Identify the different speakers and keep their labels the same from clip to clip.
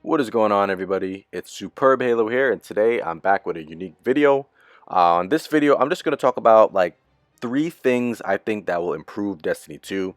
Speaker 1: What is going on, everybody? It's Superb Halo here, and today I'm back with a unique video. On this video, I'm just going to talk about like 3 things I think that will improve Destiny 2.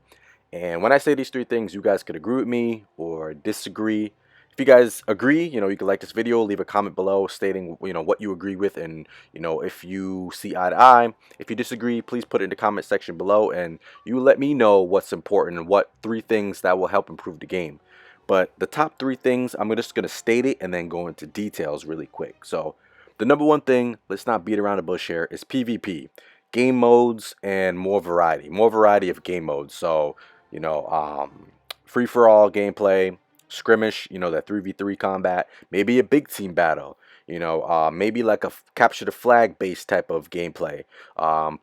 Speaker 1: And when I say these 3 things, you guys could agree with me or disagree. If you guys agree, you can like this video, leave a comment below stating, what you agree with, and, if you see eye to eye. If you disagree, please put it in the comment section below, and you let me know what's important and what 3 things that will help improve the game. But the top 3 things, I'm just going to state it and then go into details really quick. So the number one thing, let's not beat around the bush here, is PvP. Game modes and more variety. More variety of game modes. So, free-for-all gameplay, skirmish, that 3v3 combat, maybe a big team battle, maybe like a capture the flag based type of gameplay,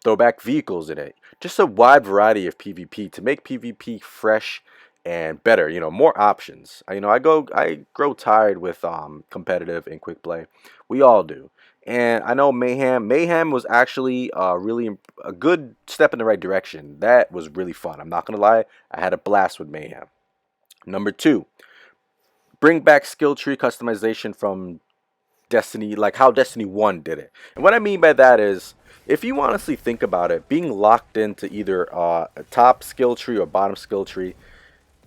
Speaker 1: throwback vehicles in it. Just a wide variety of PvP to make PvP fresh and better, more options. I grow tired with competitive and quick play. We all do. And I know Mayhem was actually really a good step in the right direction. That was really fun. I'm not gonna lie, I had a blast with Mayhem. Number 2, bring back skill tree customization from Destiny, like how Destiny 1 did it. And what I mean by that is, if you honestly think about it, being locked into either a top skill tree or bottom skill tree,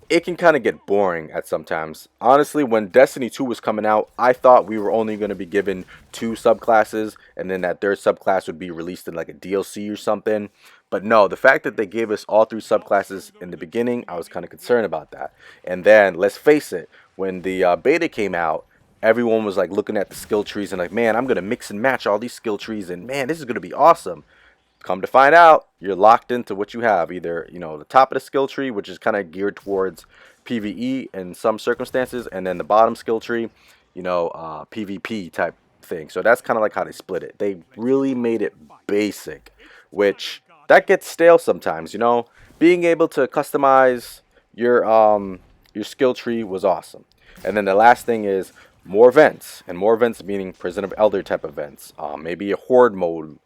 Speaker 1: it can kind of get boring at sometimes. Honestly, when Destiny 2 was coming out, I thought we were only going to be given 2 subclasses, and then that third subclass would be released in like a DLC or something. But no, the fact that they gave us all 3 subclasses in the beginning, I was kind of concerned about that. And then, let's face it, when the beta came out, everyone was like looking at the skill trees and like, man, I'm going to mix and match all these skill trees, and man, this is going to be awesome. Come to find out, you're locked into what you have. Either, the top of the skill tree, which is kind of geared towards PvE in some circumstances, and then the bottom skill tree, PvP type thing. So that's kind of like how they split it. They really made it basic, which that gets stale sometimes, Being able to customize your skill tree was awesome. And then the last thing is more events, and more events meaning Prison of Elder type events. Maybe a horde mode,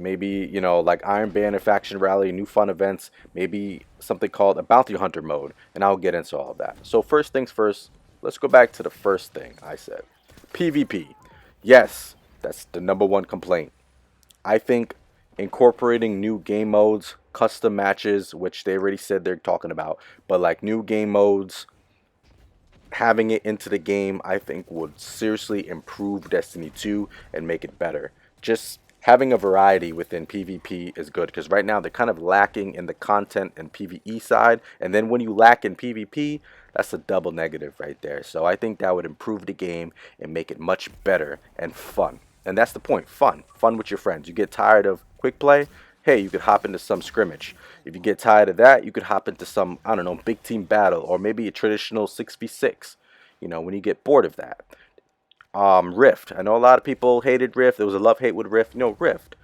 Speaker 1: maybe, like Iron Banner Faction Rally, new fun events, maybe something called a Bounty Hunter mode, and I'll get into all of that. So first things first, let's go back to the first thing I said. PvP. Yes, that's the number one complaint. I think incorporating new game modes, custom matches, which they already said they're talking about, but like new game modes, having it into the game, I think would seriously improve Destiny 2 and make it better. Just having a variety within PvP is good, because right now they're kind of lacking in the content and PvE side, and then when you lack in PvP, that's a double negative right there. So I think that would improve the game and make it much better and fun. And that's the point, fun with your friends. You get tired of quick play, hey, you could hop into some scrimmage. If you get tired of that, you could hop into some, I don't know, big team battle, or maybe a traditional 6v6, when you get bored of that. Rift. I know a lot of people hated Rift. There was a love-hate with Rift. Rift.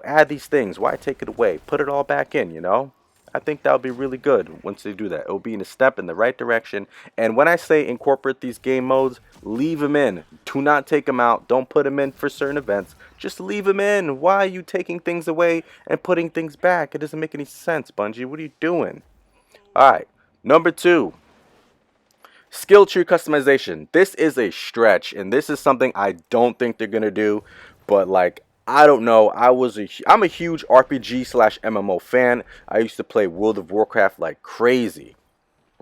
Speaker 1: Add these things. Why take it away? Put it all back in, I think that would be really good once they do that. It will be a step in the right direction. And when I say incorporate these game modes, leave them in. Do not take them out. Don't put them in for certain events. Just leave them in. Why are you taking things away and putting things back? It doesn't make any sense, Bungie. What are you doing? Alright. Number 2. Skill tree customization. This is a stretch, and this is something I don't think they're gonna do. But like, I don't know. I'm a huge RPG / MMO fan. I used to play World of Warcraft like crazy.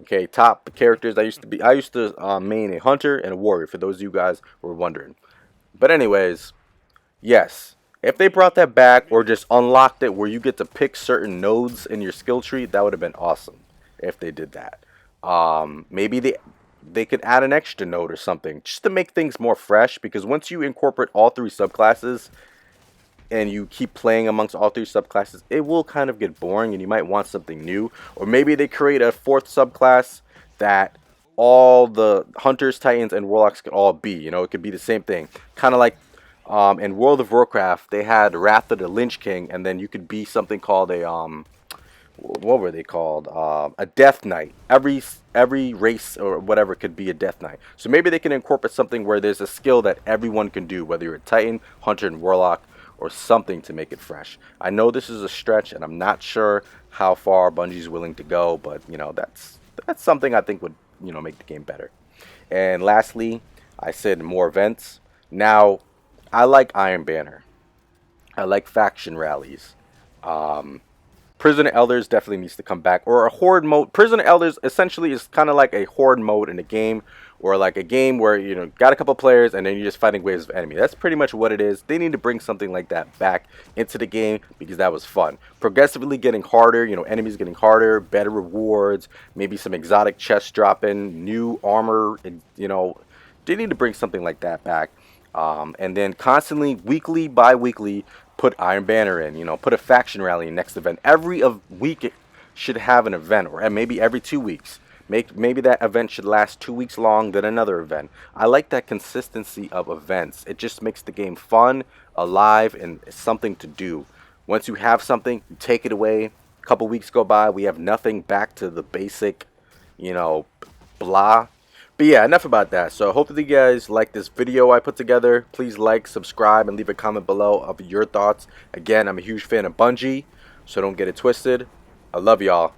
Speaker 1: Okay, top characters I used to main a hunter and a warrior, for those of you guys who were wondering. But anyways, yes, if they brought that back or just unlocked it where you get to pick certain nodes in your skill tree, that would have been awesome if they did that. Maybe they could add an extra node or something just to make things more fresh, because once you incorporate all 3 subclasses and you keep playing amongst all 3 subclasses, it will kind of get boring and you might want something new. Or maybe they create a 4th subclass that all the hunters, titans, and warlocks could all be. It could be the same thing, kind of like in World of Warcraft they had Wrath of the Lich King, and then you could be something called a what were they called? A Death Knight. Every race or whatever could be a Death Knight. So maybe they can incorporate something where there's a skill that everyone can do, whether you're a Titan, Hunter, and Warlock, or something to make it fresh. I know this is a stretch, and I'm not sure how far Bungie's willing to go, but that's something I think would make the game better. And lastly, I said more events. Now, I like Iron Banner. I like faction rallies. Um, Prisoner Elders definitely needs to come back, or a horde mode. Prisoner Elders essentially is kind of like a horde mode in a game, or like a game where you know got a couple players and then you're just fighting waves of enemy. That's pretty much what it is. They need to bring something like that back into the game because that was fun. Progressively getting harder, you know, enemies getting harder, better rewards, maybe some exotic chests dropping, new armor. You know, they need to bring something like that back. And then constantly, weekly, bi-weekly, put Iron Banner in. You know, put a faction rally in next event. Every week it should have an event, or maybe every 2 weeks. Maybe that event should last 2 weeks long, then another event. I like that consistency of events. It just makes the game fun, alive, and something to do. Once you have something, you take it away. A couple weeks go by, we have nothing, back to the basic, you know, blah. But yeah, enough about that. So hopefully you guys like this video I put together. Please like, subscribe, and leave a comment below of your thoughts. Again, I'm a huge fan of Bungie, so don't get it twisted. I love y'all.